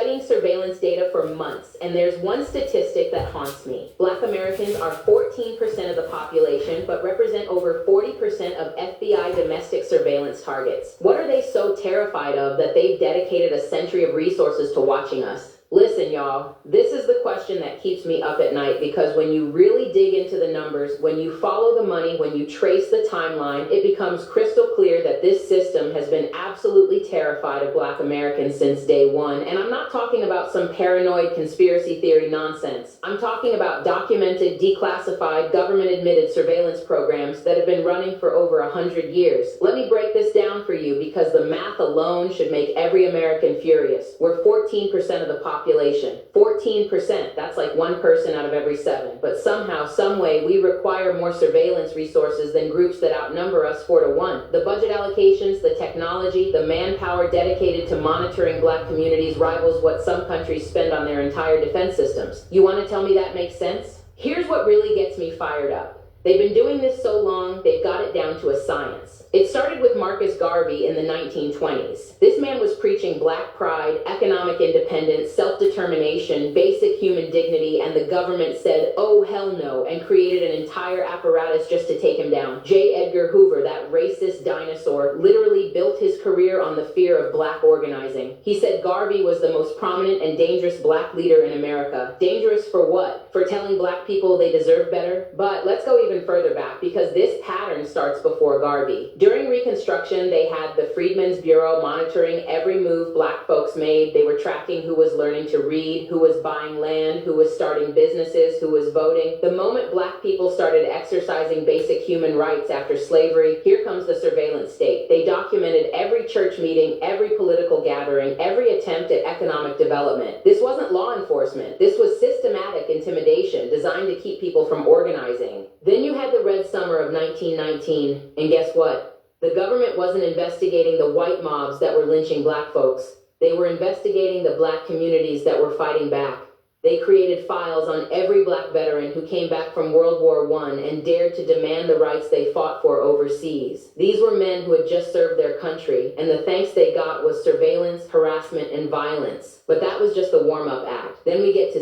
studying surveillance data for months, and there's one statistic that haunts me. Black Americans are 14% of the population, but represent over 40% of FBI domestic surveillance targets. What are they so terrified of that they've dedicated a century of resources to watching us? Listen, y'all, this is the question that keeps me up at night, because when you really dig into the numbers, when you follow the money, when you trace the timeline, it becomes crystal clear that this system has been absolutely terrified of Black Americans since day one. And I'm not talking about some paranoid conspiracy theory nonsense. I'm talking about documented, declassified, government-admitted surveillance programs that have been running for over 100 years. Let me break this down for you, because the math alone should make every American furious. We're 14% of the population. 14%, that's like one person out of every 7. But somehow, someway, we require more surveillance resources than groups that outnumber us 4-1. The budget allocations, the technology, the manpower dedicated to monitoring Black communities rivals what some countries spend on their entire defense systems. You want to tell me that makes sense? Here's what really gets me fired up. They've been doing this so long, they've got it down to a science. It started with Marcus Garvey in the 1920s. This man was preaching Black pride, economic independence, self-determination, basic human dignity, and the government said, oh, hell no, and created an entire apparatus just to take him down. J. Edgar Hoover, that racist dinosaur, literally built his career on the fear of Black organizing. He said Garvey was the most prominent and dangerous Black leader in America. Dangerous for what? For telling Black people they deserve better? But let's go even further back, because this pattern starts before Garvey. During Reconstruction, they had the Freedmen's Bureau monitoring every move Black folks made. They were tracking who was learning to read, who was buying land, who was starting businesses, who was voting. The moment Black people started exercising basic human rights after slavery, here comes the surveillance state. They documented every church meeting, every political gathering, every attempt at economic development. This wasn't law enforcement. This was systematic intimidation designed to keep people from organizing. Then you had the Red Summer of 1919, and guess what? The government wasn't investigating the white mobs that were lynching Black folks. They were investigating the Black communities that were fighting back. They created files on every Black veteran who came back from World War I and dared to demand the rights they fought for overseas. These were men who had just served their country, and the thanks they got was surveillance, harassment, and violence. But that was just the warm-up act. Then we get to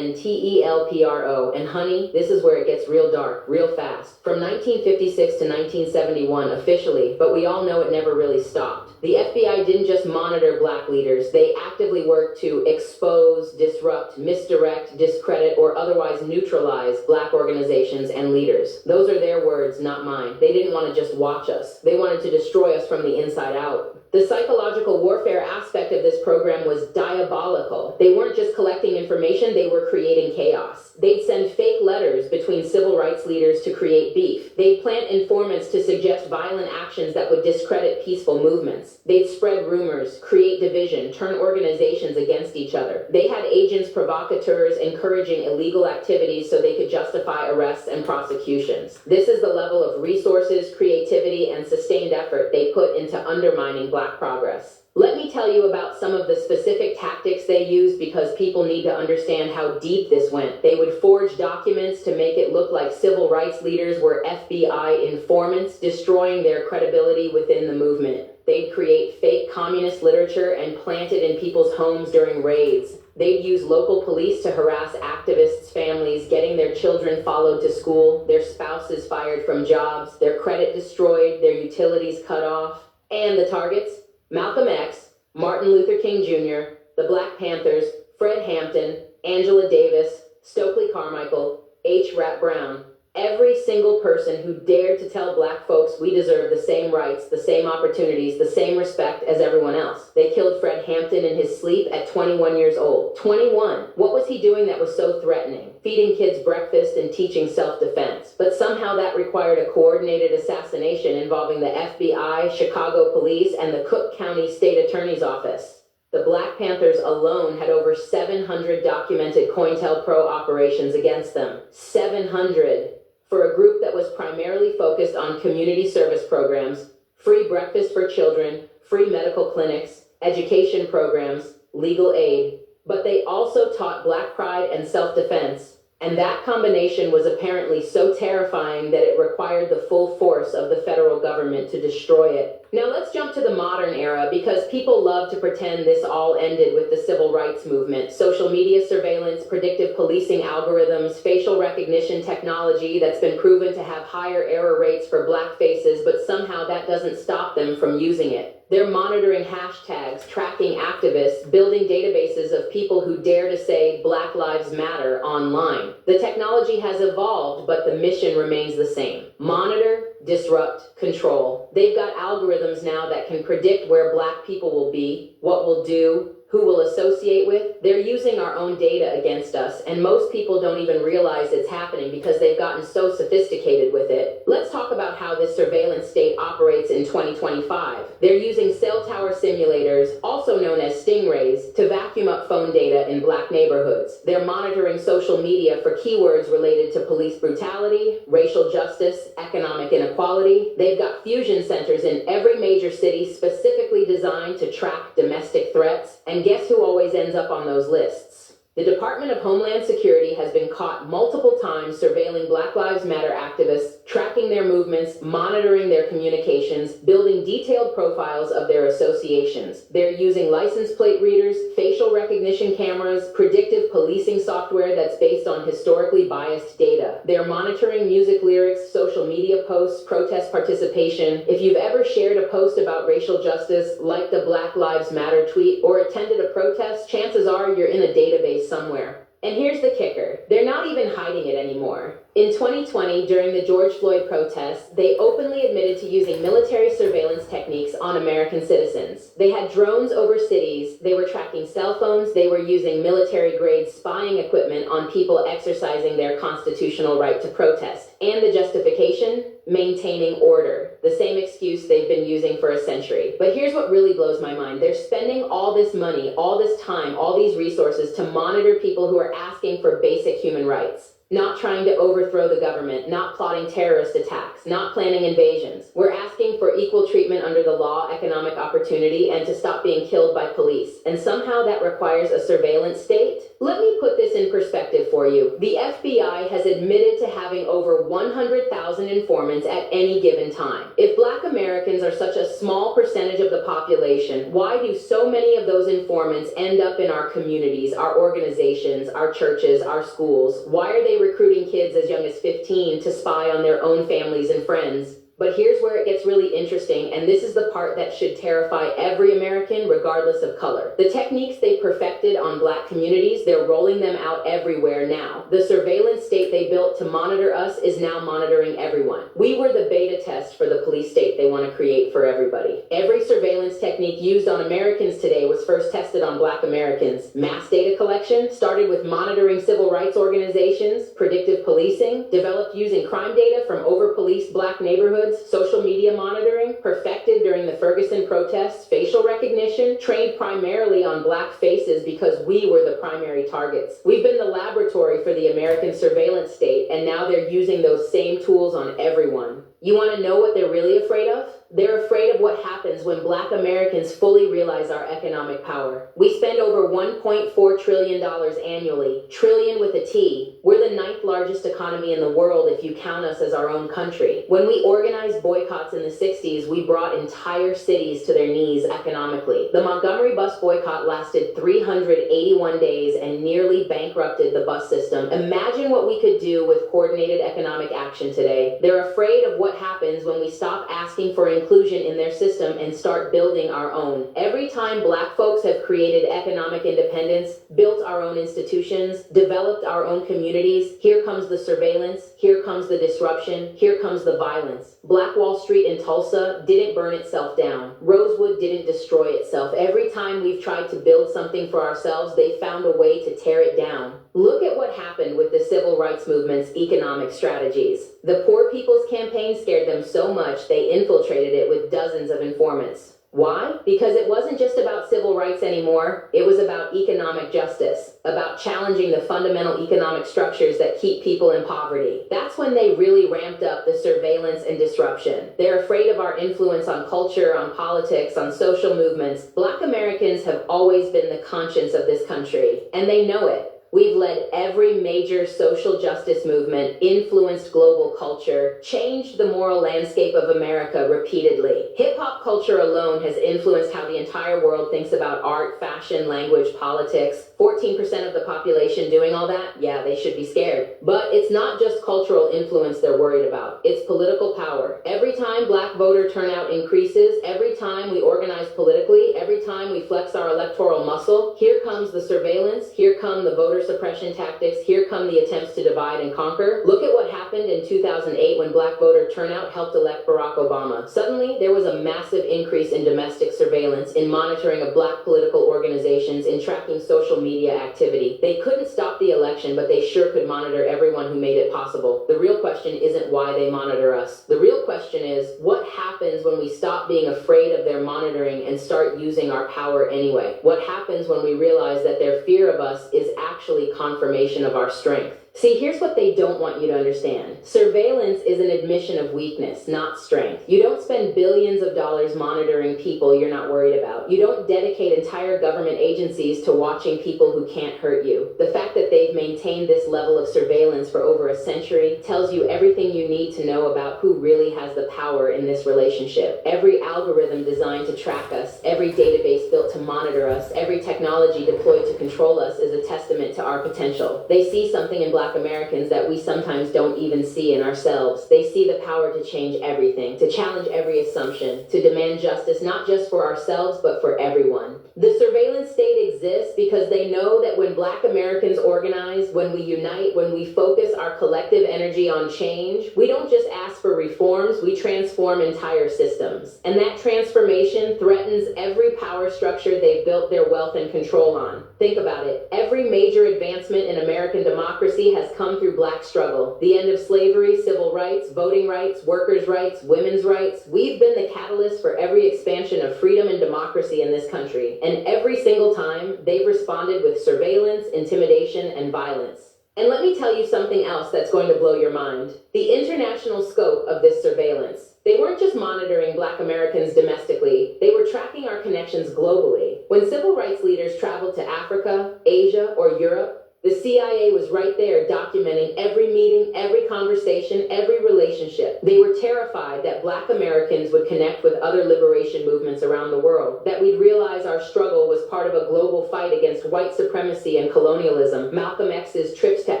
COINTELPRO, and honey, this is where it gets real dark, real fast. From 1956 to 1971 officially, but we all know it never really stopped. The FBI didn't just monitor Black leaders, they actively worked to expose, disrupt, misdirect, discredit, or otherwise neutralize Black organizations and leaders. Those are their words, not mine. They didn't want to just watch us. They wanted to destroy us from the inside out. The psychological warfare aspect of this program was diabolical. They weren't just collecting information, they were creating chaos. They'd send fake letters between civil rights leaders to create beef. They'd plant informants to suggest violent actions that would discredit peaceful movements. They'd spread rumors, create division, turn organizations against each other. They had agents provocateurs encouraging illegal activities so they could justify arrests and prosecutions. This is the level of resources, creativity, and sustained effort they put into undermining Black progress. Let me tell you about some of the specific tactics they used, because people need to understand how deep this went. They would forge documents to make it look like civil rights leaders were FBI informants, destroying their credibility within the movement. They'd create fake communist literature and plant it in people's homes during raids. They'd use local police to harass activists' families, getting their children followed to school, their spouses fired from jobs, their credit destroyed, their utilities cut off. And the targets? Malcolm X, Martin Luther King Jr., the Black Panthers, Fred Hampton, Angela Davis, Stokely Carmichael, H. Rap Brown. Every single person who dared to tell Black folks we deserve the same rights, the same opportunities, the same respect as everyone else. They killed Fred Hampton in his sleep at 21 years old. 21! What was he doing that was so threatening? Feeding kids breakfast and teaching self-defense. But somehow that required a coordinated assassination involving the FBI, Chicago police, and the Cook County State Attorney's Office. The Black Panthers alone had over 700 documented COINTELPRO operations against them. 700! For a group that was primarily focused on community service programs, free breakfast for children, free medical clinics, education programs, legal aid. But they also taught Black pride and self-defense. And that combination was apparently so terrifying that it required the full force of the federal government to destroy it. Now let's jump to the modern era because people love to pretend this all ended with the civil rights movement. Social media surveillance, predictive policing algorithms, facial recognition technology that's been proven to have higher error rates for black faces, but somehow that doesn't stop them from using it. They're monitoring hashtags, tracking activists, building databases of people who dare to say Black Lives Matter online. The technology has evolved, but the mission remains the same. Monitor, disrupt, control. They've got algorithms now that can predict where black people will be, what we'll do, who we'll associate with. They're using our own data against us, and most people don't even realize it's happening because they've gotten so sophisticated with it. Let's talk about how this surveillance state operates in 2025. They're using cell tower simulators, also known as stingrays, to vacuum up phone data in black neighborhoods. They're monitoring social media for keywords related to police brutality, racial justice, economic inequality. They've got fusion centers in every major city specifically designed to track domestic threats. And guess who always ends up on those lists? The Department of Homeland Security has been caught multiple times surveilling Black Lives Matter activists, tracking their movements, monitoring their communications, building detailed profiles of their associations. They're using license plate readers, facial recognition cameras, predictive policing software that's based on historically biased data. They're monitoring music lyrics, social media posts, protest participation. If you've ever shared a post about racial justice, liked a Black Lives Matter tweet, or attended a protest, chances are you're in a database somewhere. And here's the kicker. They're not even hiding it anymore. In 2020, during the George Floyd protests, they openly admitted to using military surveillance techniques on American citizens. They had drones over cities, they were tracking cell phones, they were using military-grade spying equipment on people exercising their constitutional right to protest. And the justification? Maintaining order. The same excuse they've been using for a century. But here's what really blows my mind. They're spending all this money, all this time, all these resources to monitor people who are asking for basic human rights. Not trying to overthrow the government, not plotting terrorist attacks, not planning invasions. We're asking for equal treatment under the law, economic opportunity, and to stop being killed by police. And somehow that requires a surveillance state? Let me put this in perspective for you. The FBI has admitted to having over 100,000 informants at any given time. If Black Americans are such a small percentage of the population, why do so many of those informants end up in our communities, our organizations, our churches, our schools? Why are they recruiting kids as young as 15 to spy on their own families and friends? But here's where it gets really interesting, and this is the part that should terrify every American, regardless of color. The techniques they perfected on black communities, they're rolling them out everywhere now. The surveillance state they built to monitor us is now monitoring everyone. We were the beta test for the police state they want to create for everybody. Every surveillance technique used on Americans today was first tested on black Americans. Mass data collection started with monitoring civil rights organizations, predictive policing, developed using crime data from over-policed black neighborhoods, social media monitoring, perfected during the Ferguson protests, facial recognition, trained primarily on black faces because we were the primary targets. We've been the laboratory for the American surveillance state, and now they're using those same tools on everyone. You want to know what they're really afraid of? They're afraid of what happens when Black Americans fully realize our economic power. We spend over $1.4 trillion annually, trillion with a T. We're the 9th largest economy in the world if you count us as our own country. When we organized boycotts in the 60s, we brought entire cities to their knees economically. The Montgomery bus boycott lasted 381 days and nearly bankrupted the bus system. Imagine what we could do with coordinated economic action today. They're afraid of what happens when we stop asking for inclusion in their system and start building our own. Every time black folks have created economic independence, built our own institutions, developed our own communities, here comes the surveillance, here comes the disruption, here comes the violence. Black Wall Street in Tulsa didn't burn itself down. Rosewood didn't destroy itself. Every time we've tried to build something for ourselves, they found a way to tear it down. Look at what happened with the civil rights movement's economic strategies. The Poor People's Campaign scared them so much they infiltrated it with dozens of informants. Why? Because it wasn't just about civil rights anymore. It was about economic justice, about challenging the fundamental economic structures that keep people in poverty. That's when they really ramped up the surveillance and disruption. They're afraid of our influence on culture, on politics, on social movements. Black Americans have always been the conscience of this country, and they know it. We've led every major social justice movement, influenced global culture, changed the moral landscape of America repeatedly. Hip-hop culture alone has influenced how the entire world thinks about art, fashion, language, politics. 14% of the population doing all that? Yeah, they should be scared. But it's not just cultural influence they're worried about. It's political power. Every time black voter turnout increases, every time we organize politically, every time we flex our electoral muscle, here comes the surveillance, here come the voter suppression tactics, here come the attempts to divide and conquer. Look at what happened in 2008 when black voter turnout helped elect Barack Obama. Suddenly, there was a massive increase in domestic surveillance, in monitoring of black political organizations, in tracking social media activity. They couldn't stop the election, but they sure could monitor everyone who made it possible. The real question isn't why they monitor us. The real question is, what happens when we stop being afraid of their monitoring and start using our power anyway? What happens when we realize that their fear of us is actually confirmation of our strength? See, here's what they don't want you to understand. Surveillance is an admission of weakness, not strength. You don't spend billions of dollars monitoring people you're not worried about. You don't dedicate entire government agencies to watching people who can't hurt you. The fact that they've maintained this level of surveillance for over a century tells you everything you need to know about who really has the power in this relationship. Every algorithm designed to track us, every database built to monitor us, every technology deployed to control us is a testament to our potential. They see something in Black Americans that we sometimes don't even see in ourselves. They see the power to change everything, to challenge every assumption, to demand justice not just for ourselves, but for everyone. The surveillance state exists because they know that when Black Americans organize, when we unite, when we focus our collective energy on change, we don't just ask for reforms, we transform entire systems. And that transformation threatens every power structure they've built their wealth and control on. Think about it. Every major advancement in American democracy has come through Black struggle. The end of slavery, civil rights, voting rights, workers' rights, women's rights. We've been the catalyst for every expansion of freedom and democracy in this country. And every single time, they've responded with surveillance, intimidation, and violence. And let me tell you something else that's going to blow your mind. The international scope of this surveillance. They weren't just monitoring Black Americans domestically, they were tracking our connections globally. When civil rights leaders traveled to Africa, Asia, or Europe, the CIA was right there documenting every meeting, every conversation, every relationship. They were terrified that Black Americans would connect with other liberation movements around the world, that we'd realize our struggle was part of a global fight against white supremacy and colonialism. Malcolm X's trips to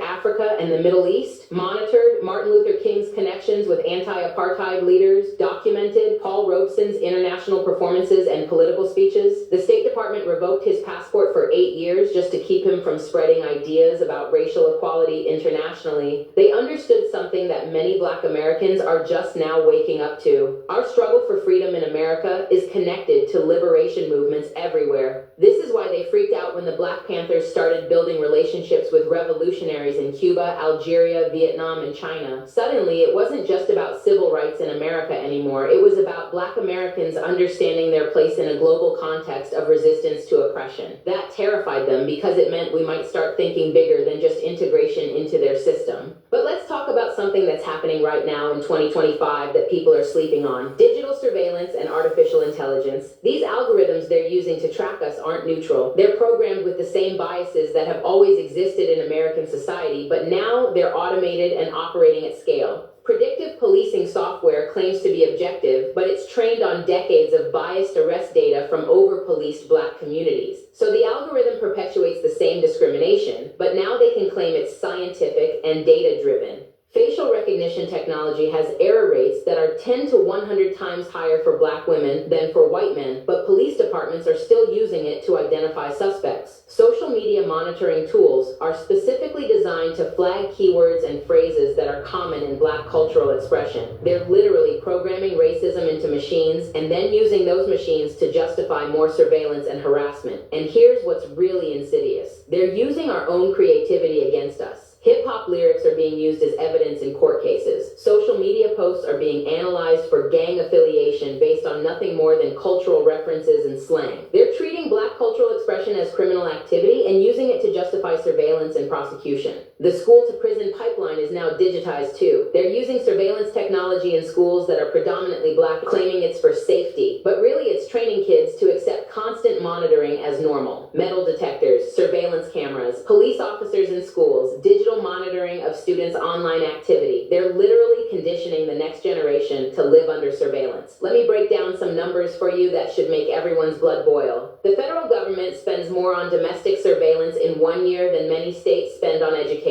Africa and the Middle East, monitored. Martin Luther King's connections with anti-apartheid leaders, documented. Paul Robeson's international performances and political speeches. The State Department revoked his passport for 8 years just to keep him from spreading ideas about racial equality internationally. They understood something that many Black Americans are just now waking up to. Our struggle for freedom in America is connected to liberation movements everywhere. This is why they freaked out when the Black Panthers started building relationships with revolutionaries in Cuba, Algeria, Vietnam, and China. Suddenly, it wasn't just about civil rights in America anymore. It was about Black Americans understanding their place in a global context of resistance to oppression. That terrified them because it meant we might start thinking bigger than just integration into their system. But let's talk about something that's happening right now in 2025 that people are sleeping on. Digital surveillance and artificial intelligence. These algorithms they're using to track us aren't neutral. They're programmed with the same biases that have always existed in American society, but now they're automated and operating at scale. Predictive policing software claims to be objective, but it's trained on decades of biased arrest data from over-policed Black communities. So the algorithm perpetuates the same discrimination, but now they can claim it's scientific and data-driven. Facial recognition technology has error rates that are 10 to 100 times higher for Black women than for white men, but police departments are still using it to identify suspects. Social media monitoring tools are specifically designed to flag keywords and phrases that are common in Black cultural expression. They're literally programming racism into machines and then using those machines to justify more surveillance and harassment. And here's what's really insidious. They're using our own creativity against us. Hip-hop lyrics are being used as evidence in court cases. Social media posts are being analyzed for gang affiliation based on nothing more than cultural references and slang. They're treating Black cultural expression as criminal activity and using it to justify surveillance and prosecution. The school-to-prison pipeline is now digitized too. They're using surveillance technology in schools that are predominantly black, claiming it's for safety. But really, it's training kids to accept constant monitoring as normal. Metal detectors, surveillance cameras, police officers in schools, digital monitoring of students' online activity. They're literally conditioning the next generation to live under surveillance. Let me break down some numbers for you that should make everyone's blood boil. The federal government spends more on domestic surveillance in 1 year than many states spend on education.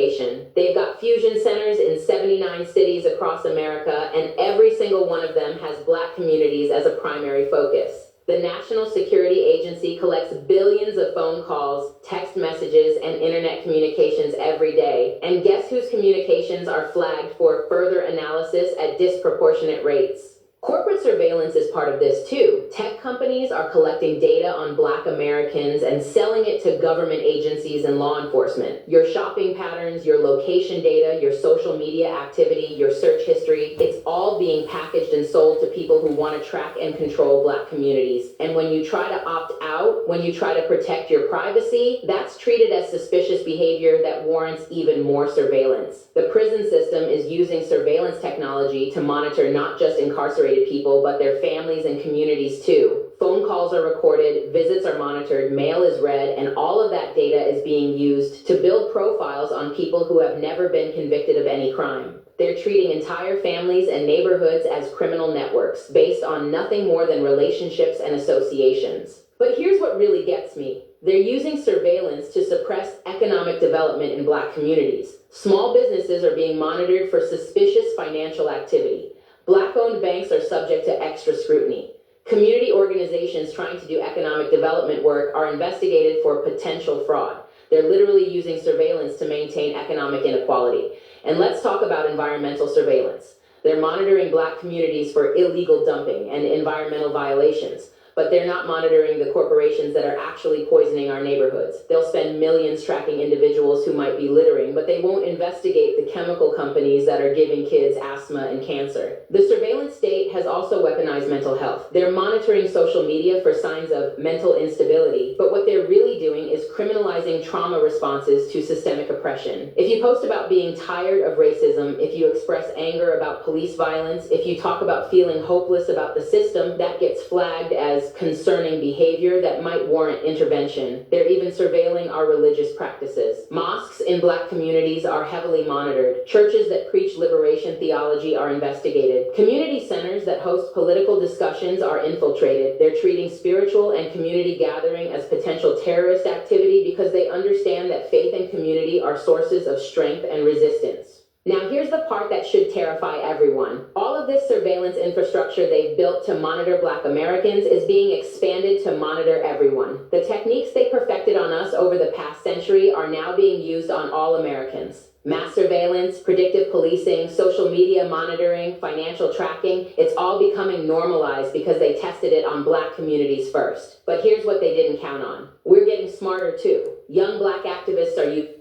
They've got fusion centers in 79 cities across America, and every single one of them has black communities as a primary focus. The National Security Agency collects billions of phone calls, text messages, and internet communications every day. And guess whose communications are flagged for further analysis at disproportionate rates? Corporate surveillance is part of this too. Tech companies are collecting data on black Americans and selling it to government agencies and law enforcement. Your shopping patterns, your location data, your social media activity, your search history, it's all being packaged and sold to people who want to track and control black communities. And when you try to opt out, when you try to protect your privacy, that's treated as suspicious behavior that warrants even more surveillance. The prison system is using surveillance technology to monitor not just incarcerated people, but their families and communities too. Phone calls are recorded, visits are monitored, mail is read, and all of that data is being used to build profiles on people who have never been convicted of any crime. They're treating entire families and neighborhoods as criminal networks, based on nothing more than relationships and associations. But here's what really gets me. They're using surveillance to suppress economic development in black communities. Small businesses are being monitored for suspicious financial activity. Black-owned banks are subject to extra scrutiny. Community organizations trying to do economic development work are investigated for potential fraud. They're literally using surveillance to maintain economic inequality. And let's talk about environmental surveillance. They're monitoring black communities for illegal dumping and environmental violations. But they're not monitoring the corporations that are actually poisoning our neighborhoods. They'll spend millions tracking individuals who might be littering, but they won't investigate the chemical companies that are giving kids asthma and cancer. The surveillance state has also weaponized mental health. They're monitoring social media for signs of mental instability, but what they're really doing is criminalizing trauma responses to systemic oppression. If you post about being tired of racism, if you express anger about police violence, if you talk about feeling hopeless about the system, that gets flagged as concerning behavior that might warrant intervention. They're even surveilling our religious practices. Mosques in black communities are heavily monitored. Churches that preach liberation theology are investigated. Community centers that host political discussions are infiltrated. They're treating spiritual and community gathering as potential terrorist activity because they understand that faith and community are sources of strength and resistance. Now here's the part that should terrify everyone. All of this surveillance infrastructure they've built to monitor black Americans is being expanded to monitor everyone. The techniques they perfected on us over the past century are now being used on all Americans. Mass surveillance, predictive policing, social media monitoring, financial tracking, it's all becoming normalized because they tested it on black communities first. But here's what they didn't count on. We're getting smarter too. Young black activists are using